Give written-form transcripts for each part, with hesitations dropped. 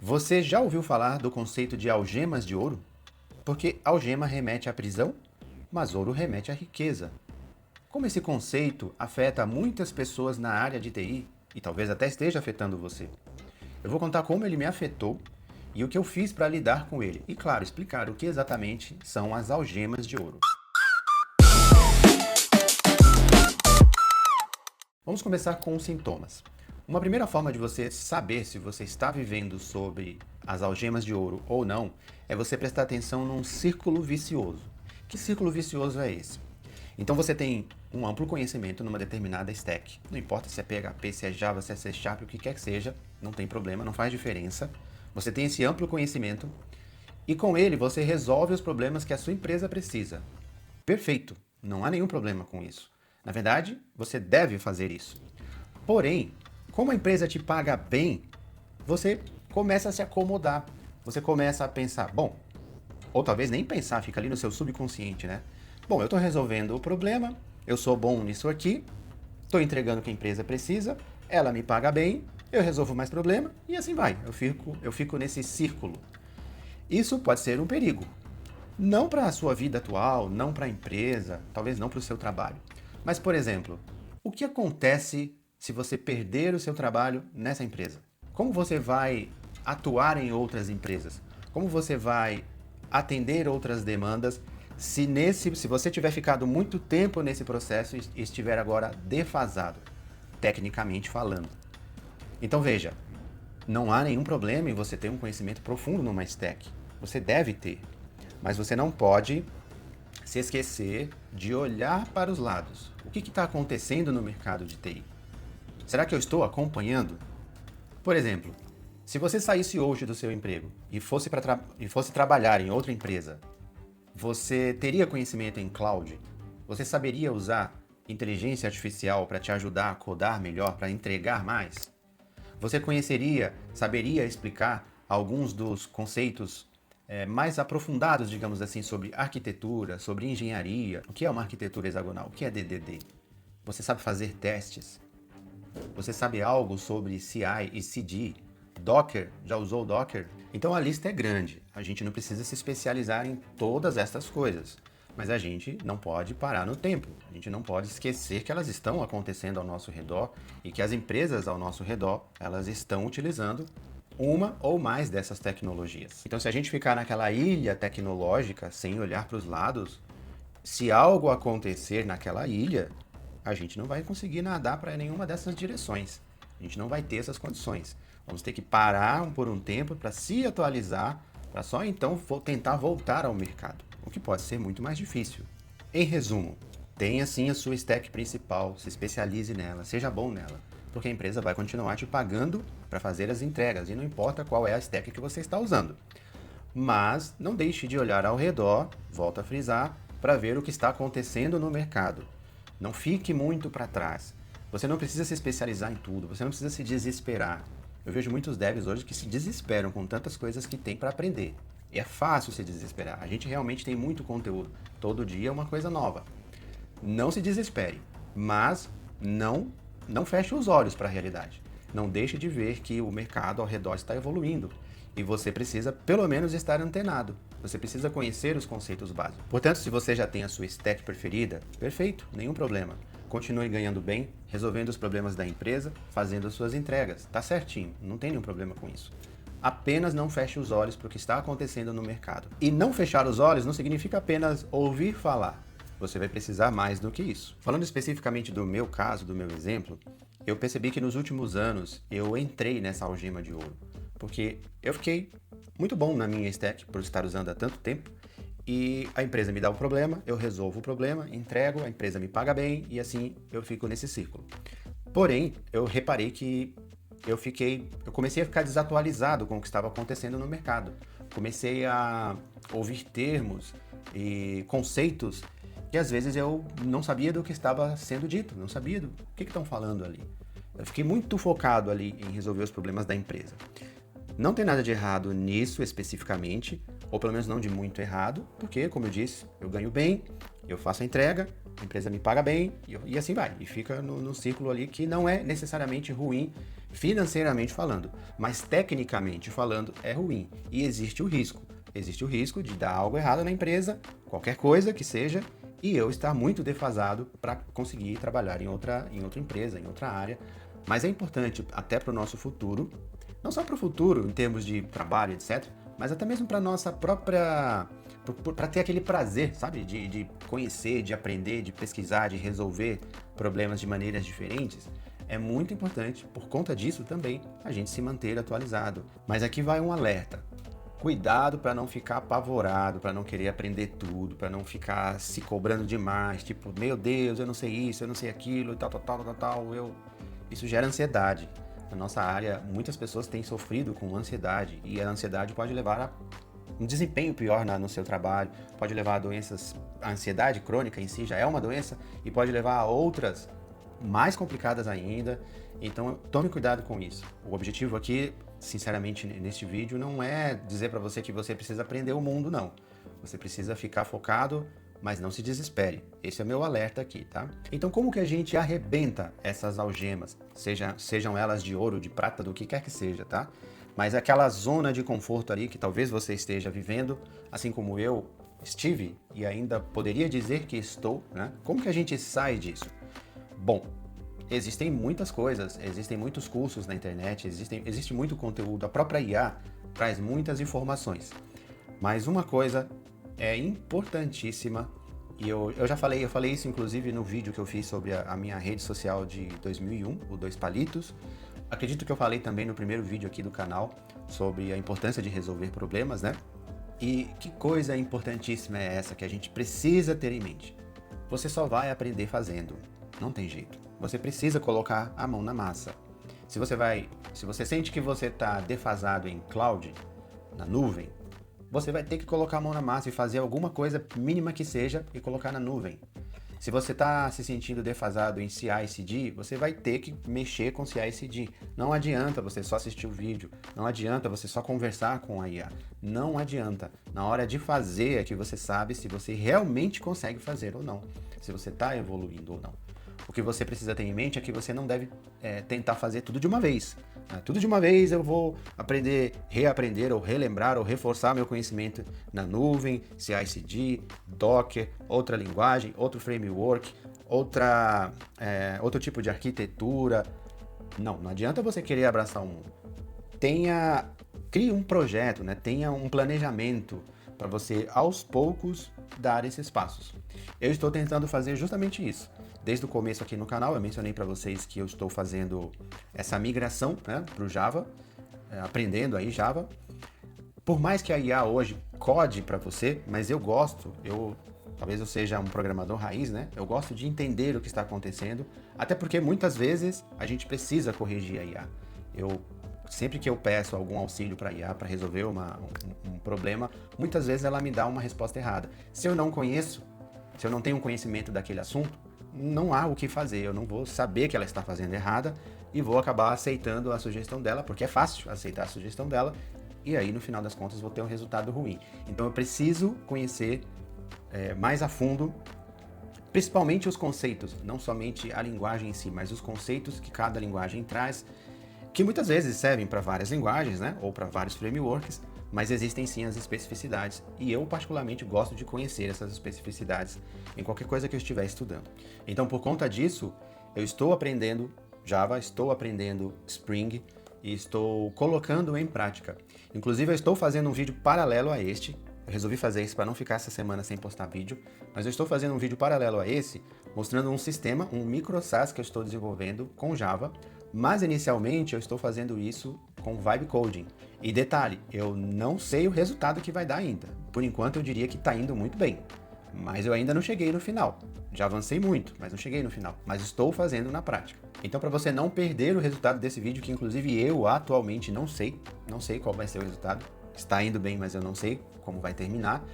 Você já ouviu falar do conceito de algemas de ouro? Porque algema remete à prisão, mas ouro remete à riqueza. Como esse conceito afeta muitas pessoas na área de TI e talvez até esteja afetando você? Eu vou contar como ele me afetou e o que eu fiz para lidar com ele. E, claro, explicar o que exatamente são as algemas de ouro. Vamos começar com os sintomas. Uma primeira forma de você saber se você está vivendo sobre as algemas de ouro ou não é você prestar atenção num círculo vicioso. Que círculo vicioso é esse? Então você tem um amplo conhecimento numa determinada stack. Não importa se é PHP, se é Java, se é C Sharp, o que quer que seja, não tem problema, não faz diferença. Você tem esse amplo conhecimento e com ele você resolve os problemas que a sua empresa precisa. Perfeito, não há nenhum problema com isso. Na verdade, você deve fazer isso. Porém, como a empresa te paga bem, você começa a se acomodar. Você começa a pensar, bom, ou talvez nem pensar, fica ali no seu subconsciente, né? Bom, eu estou resolvendo o problema, eu sou bom nisso aqui, estou entregando o que a empresa precisa, ela me paga bem, eu resolvo mais problema e assim vai. Eu fico nesse círculo. Isso pode ser um perigo. Não para a sua vida atual, não para a empresa, talvez não para o seu trabalho. Mas, por exemplo, o que acontece se você perder o seu trabalho nessa empresa? Como você vai atuar em outras empresas? Como você vai atender outras demandas se você tiver ficado muito tempo nesse processo e estiver agora defasado, tecnicamente falando? Então veja, não há nenhum problema em você ter um conhecimento profundo numa stack. Você deve ter, mas você não pode se esquecer de olhar para os lados. O que está acontecendo no mercado de TI? Será que eu estou acompanhando? Por exemplo, se você saísse hoje do seu emprego e fosse trabalhar em outra empresa, você teria conhecimento em cloud? Você saberia usar inteligência artificial para te ajudar a codar melhor, para entregar mais? Você saberia explicar alguns dos conceitos mais aprofundados, digamos assim, sobre arquitetura, sobre engenharia? O que é uma arquitetura hexagonal? O que é DDD? Você sabe fazer testes? Você sabe algo sobre CI e CD? Docker? Já usou Docker? Então a lista é grande. A gente não precisa se especializar em todas estas coisas. Mas a gente não pode parar no tempo. A gente não pode esquecer que elas estão acontecendo ao nosso redor e que as empresas ao nosso redor, elas estão utilizando uma ou mais dessas tecnologias. Então se a gente ficar naquela ilha tecnológica sem olhar para os lados, se algo acontecer naquela ilha, a gente não vai conseguir nadar para nenhuma dessas direções. A gente não vai ter essas condições. Vamos ter que parar por um tempo para se atualizar, para só então tentar voltar ao mercado, o que pode ser muito mais difícil. Em resumo, tenha sim a sua stack principal, se especialize nela, seja bom nela, porque a empresa vai continuar te pagando para fazer as entregas e não importa qual é a stack que você está usando. Mas não deixe de olhar ao redor, volto a frisar, para ver o que está acontecendo no mercado. Não fique muito para trás. Você não precisa se especializar em tudo, você não precisa se desesperar. Eu vejo muitos devs hoje que se desesperam com tantas coisas que tem para aprender. E é fácil se desesperar. A gente realmente tem muito conteúdo. Todo dia é uma coisa nova. Não se desespere, mas não feche os olhos para a realidade. Não deixe de ver que o mercado ao redor está evoluindo e você precisa pelo menos estar antenado. Você precisa conhecer os conceitos básicos. Portanto, se você já tem a sua stack preferida, perfeito, nenhum problema. Continue ganhando bem, resolvendo os problemas da empresa, fazendo as suas entregas. Tá certinho, não tem nenhum problema com isso. Apenas não feche os olhos para o que está acontecendo no mercado. E não fechar os olhos não significa apenas ouvir falar. Você vai precisar mais do que isso. Falando especificamente do meu caso, do meu exemplo, eu percebi que nos últimos anos eu entrei nessa algema de ouro. Porque eu fiquei muito bom na minha stack por estar usando há tanto tempo e a empresa me dá o problema, eu resolvo o problema, entrego, a empresa me paga bem e assim eu fico nesse círculo. Porém, eu reparei que eu comecei a ficar desatualizado com o que estava acontecendo no mercado. Comecei a ouvir termos e conceitos que às vezes eu não sabia do que estava sendo dito, não sabia do que estão falando ali. Eu fiquei muito focado ali em resolver os problemas da empresa. Não tem nada de errado nisso especificamente, ou pelo menos não de muito errado, porque, como eu disse, eu ganho bem, eu faço a entrega, a empresa me paga bem e assim vai. E fica no círculo ali que não é necessariamente ruim financeiramente falando, mas tecnicamente falando é ruim e existe o risco. Existe o risco de dar algo errado na empresa, qualquer coisa que seja, e eu estar muito defasado para conseguir trabalhar em outra empresa, em outra área. Mas é importante até para o nosso futuro, não só para o futuro em termos de trabalho, etc., mas até mesmo para nossa própria, para ter aquele prazer, sabe, de conhecer, de aprender, de pesquisar, de resolver problemas de maneiras diferentes. É muito importante, por conta disso também, a gente se manter atualizado. Mas aqui vai um alerta. Cuidado para não ficar apavorado, para não querer aprender tudo, para não ficar se cobrando demais, tipo, meu Deus, eu não sei isso, eu não sei aquilo, tal. Isso gera ansiedade. Na nossa área, muitas pessoas têm sofrido com ansiedade e a ansiedade pode levar a um desempenho pior no seu trabalho, pode levar a doenças, a ansiedade crônica em si já é uma doença e pode levar a outras mais complicadas ainda. Então, tome cuidado com isso. O objetivo aqui, sinceramente, neste vídeo, não é dizer para você que você precisa aprender o mundo, não. Você precisa ficar focado, mas não se desespere. Esse é o meu alerta aqui, tá? Então, como que a gente arrebenta essas algemas? Sejam elas de ouro, de prata, do que quer que seja, tá? Mas aquela zona de conforto ali que talvez você esteja vivendo, assim como eu estive e ainda poderia dizer que estou, né? Como que a gente sai disso? Bom, existem muitas coisas, existem muitos cursos na internet, existe muito conteúdo, a própria IA traz muitas informações. Mas uma coisa é importantíssima, e eu já falei isso inclusive no vídeo que eu fiz sobre a minha rede social de 2001, o Dois Palitos. Acredito que eu falei também no primeiro vídeo aqui do canal sobre a importância de resolver problemas, né? E que coisa importantíssima é essa que a gente precisa ter em mente? Você só vai aprender fazendo. Não tem jeito. Você precisa colocar a mão na massa. Se você sente que você está defasado em cloud, na nuvem, você vai ter que colocar a mão na massa e fazer alguma coisa mínima que seja e colocar na nuvem. Se você está se sentindo defasado em CI/CD, você vai ter que mexer com CI/CD. Não adianta você só assistir o vídeo, não adianta você só conversar com a IA. Não adianta. Na hora de fazer é que você sabe se você realmente consegue fazer ou não, se você está evoluindo ou não. O que você precisa ter em mente é que você não deve tentar fazer tudo de uma vez. Tudo de uma vez eu vou aprender, reaprender ou relembrar ou reforçar meu conhecimento na nuvem, CI/CD, Docker, outra linguagem, outro framework, outro tipo de arquitetura. Não adianta você querer abraçar o mundo. Crie um projeto, né? Tenha um planejamento para você aos poucos dar esses passos. Eu estou tentando fazer justamente isso. Desde o começo aqui no canal, eu mencionei para vocês que eu estou fazendo essa migração, né, para o Java, aprendendo aí Java. Por mais que a IA hoje code para você, mas talvez eu seja um programador raiz, né? Eu gosto de entender o que está acontecendo, até porque muitas vezes a gente precisa corrigir a IA. Sempre que eu peço algum auxílio para a IA para resolver um problema, muitas vezes ela me dá uma resposta errada. Se eu não tenho conhecimento daquele assunto, não há o que fazer, eu não vou saber que ela está fazendo errada e vou acabar aceitando a sugestão dela, porque é fácil aceitar a sugestão dela, e aí no final das contas vou ter um resultado ruim. Então eu preciso conhecer mais a fundo, principalmente os conceitos, não somente a linguagem em si, mas os conceitos que cada linguagem traz, que muitas vezes servem para várias linguagens, né, ou para vários frameworks, mas existem sim as especificidades, e eu particularmente gosto de conhecer essas especificidades em qualquer coisa que eu estiver estudando. Então, por conta disso, eu estou aprendendo Java, estou aprendendo Spring e estou colocando em prática. Inclusive, eu estou fazendo um vídeo paralelo a este. Eu resolvi fazer isso para não ficar essa semana sem postar vídeo, mas eu estou fazendo um vídeo paralelo a esse, mostrando um sistema, um micro SaaS que eu estou desenvolvendo com Java, mas inicialmente eu estou fazendo isso com Vibe Coding. E detalhe, eu não sei o resultado que vai dar ainda. Por enquanto eu diria que está indo muito bem, mas eu ainda não cheguei no final. Já avancei muito, mas não cheguei no final. Mas estou fazendo na prática. Então, para você não perder o resultado desse vídeo, que inclusive eu atualmente não sei qual vai ser o resultado. Está indo bem, mas eu não sei como vai terminar.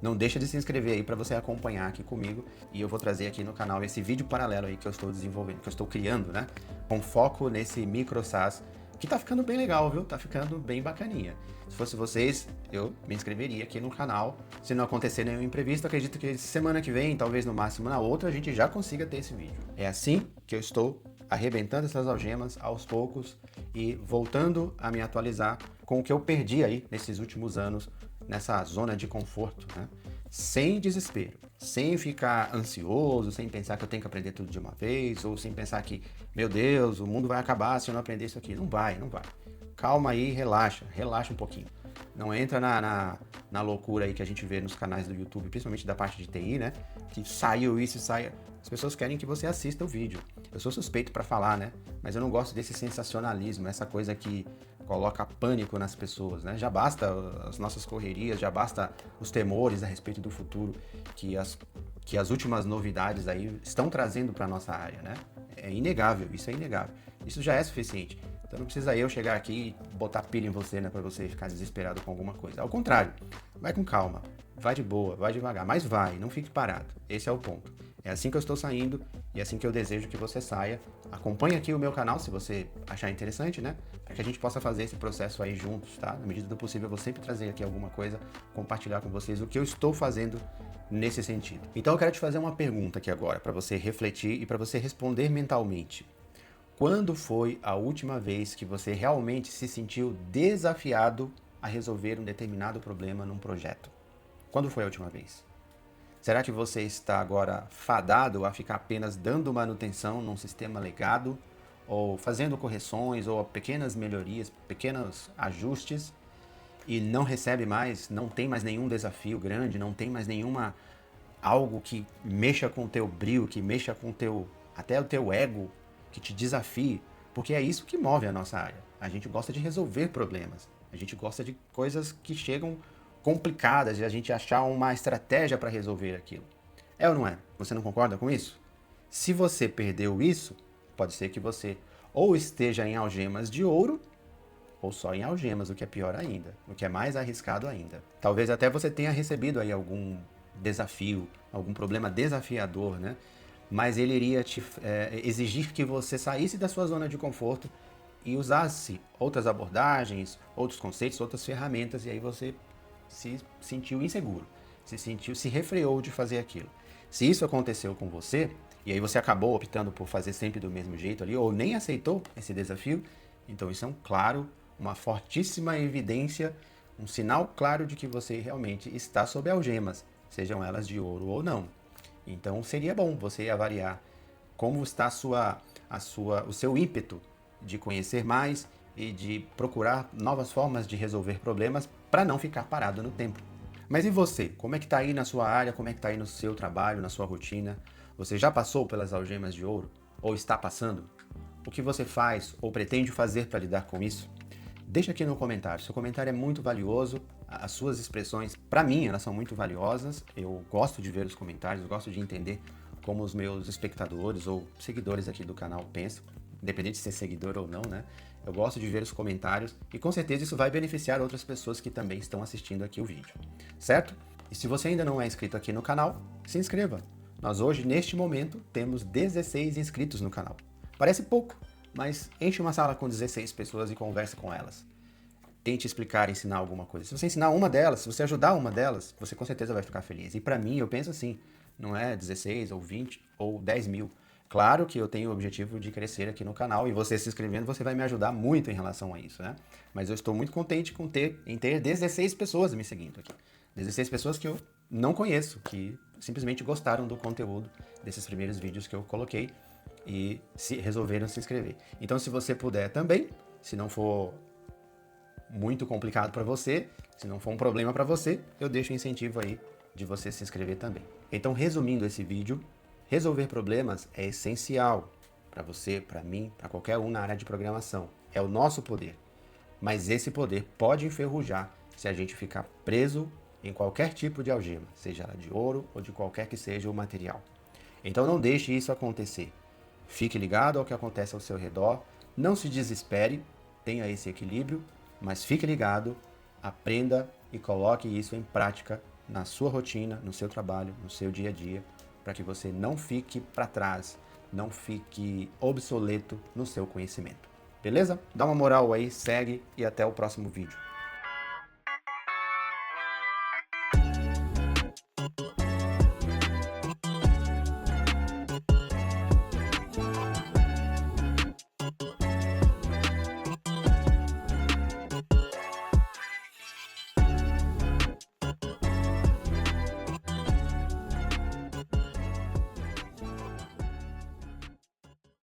Não deixa de se inscrever aí para você acompanhar aqui comigo, e eu vou trazer aqui no canal esse vídeo paralelo aí que eu estou desenvolvendo, que eu estou criando, né? Com foco nesse micro SaaS, que tá ficando bem legal, viu? Tá ficando bem bacaninha. Se fosse vocês, eu me inscreveria aqui no canal. Se não acontecer nenhum imprevisto, acredito que semana que vem, talvez no máximo na outra, a gente já consiga ter esse vídeo. É assim que eu estou arrebentando essas algemas aos poucos e voltando a me atualizar com o que eu perdi aí nesses últimos anos, nessa zona de conforto, né? Sem desespero, sem ficar ansioso, sem pensar que eu tenho que aprender tudo de uma vez, ou sem pensar que, meu Deus, o mundo vai acabar se eu não aprender isso aqui. Não vai, não vai. Calma aí, relaxa um pouquinho. Não entra na loucura aí que a gente vê nos canais do YouTube, principalmente da parte de TI, né? Que saiu isso e sai. As pessoas querem que você assista o vídeo. Eu sou suspeito para falar, né? Mas eu não gosto desse sensacionalismo, essa coisa que coloca pânico nas pessoas, né? Já basta as nossas correrias, já basta os temores a respeito do futuro que as últimas novidades aí estão trazendo para nossa área, né? É inegável, isso é inegável. Isso já é suficiente. Então não precisa eu chegar aqui e botar pilha em você, né, para você ficar desesperado com alguma coisa. Ao contrário, vai com calma, vai de boa, vai devagar, mas vai, não fique parado. Esse é o ponto. É assim que eu estou saindo e é assim que eu desejo que você saia. Acompanhe aqui o meu canal se você achar interessante, né, para que a gente possa fazer esse processo aí juntos, tá? Na medida do possível eu vou sempre trazer aqui alguma coisa, compartilhar com vocês o que eu estou fazendo nesse sentido. Então eu quero te fazer uma pergunta aqui agora, para você refletir e para você responder mentalmente. Quando foi a última vez que você realmente se sentiu desafiado a resolver um determinado problema num projeto? Quando foi a última vez? Será que você está agora fadado a ficar apenas dando manutenção num sistema legado, ou fazendo correções, ou pequenas melhorias, pequenos ajustes, e não recebe mais, não tem mais nenhum desafio grande, não tem mais nenhuma algo que mexa com o teu brio, que mexa com até o teu ego, que te desafie, porque é isso que move a nossa área. A gente gosta de resolver problemas, a gente gosta de coisas que chegam complicadas e a gente achar uma estratégia para resolver aquilo. É ou não é? Você não concorda com isso? Se você perdeu isso, pode ser que você ou esteja em algemas de ouro, ou só em algemas, o que é pior ainda, o que é mais arriscado ainda. Talvez até você tenha recebido aí algum desafio, algum problema desafiador, né? Mas ele iria te exigir que você saísse da sua zona de conforto e usasse outras abordagens, outros conceitos, outras ferramentas, e aí você se sentiu inseguro, se refreou de fazer aquilo. Se isso aconteceu com você, e aí você acabou optando por fazer sempre do mesmo jeito ali, ou nem aceitou esse desafio, então isso é uma fortíssima evidência, um sinal claro de que você realmente está sob algemas, sejam elas de ouro ou não. Então seria bom você avaliar como está o seu ímpeto de conhecer mais e de procurar novas formas de resolver problemas para não ficar parado no tempo. Mas e você? Como é que está aí na sua área? Como é que está aí no seu trabalho, na sua rotina? Você já passou pelas algemas de ouro? Ou está passando? O que você faz ou pretende fazer para lidar com isso? Deixa aqui no comentário. Seu comentário é muito valioso. As suas expressões, para mim, elas são muito valiosas. Eu gosto de ver os comentários, eu gosto de entender como os meus espectadores ou seguidores aqui do canal pensam, independente de ser seguidor ou não, né? Eu gosto de ver os comentários e com certeza isso vai beneficiar outras pessoas que também estão assistindo aqui o vídeo, certo? E se você ainda não é inscrito aqui no canal, se inscreva. Nós hoje, neste momento, temos 16 inscritos no canal. Parece pouco, mas enche uma sala com 16 pessoas e converse com elas. Tente explicar, ensinar alguma coisa. Se você ensinar uma delas, se você ajudar uma delas, você com certeza vai ficar feliz. E para mim, eu penso assim, não é 16 ou 20 ou 10 mil. Claro que eu tenho o objetivo de crescer aqui no canal e você se inscrevendo, você vai me ajudar muito em relação a isso, né? Mas eu estou muito contente em ter 16 pessoas me seguindo aqui. 16 pessoas que eu não conheço, que simplesmente gostaram do conteúdo desses primeiros vídeos que eu coloquei e resolveram se inscrever. Então, se você puder também, se não for muito complicado para você, se não for um problema para você, eu deixo o incentivo aí de você se inscrever também. Então, resumindo esse vídeo, resolver problemas é essencial para você, para mim, para qualquer um na área de programação. É o nosso poder. Mas esse poder pode enferrujar se a gente ficar preso em qualquer tipo de algema, seja ela de ouro ou de qualquer que seja o material. Então não deixe isso acontecer. Fique ligado ao que acontece ao seu redor, não se desespere, tenha esse equilíbrio, mas fique ligado, aprenda e coloque isso em prática na sua rotina, no seu trabalho, no seu dia a dia, para que você não fique para trás, não fique obsoleto no seu conhecimento. Beleza? Dá uma moral aí, segue e até o próximo vídeo.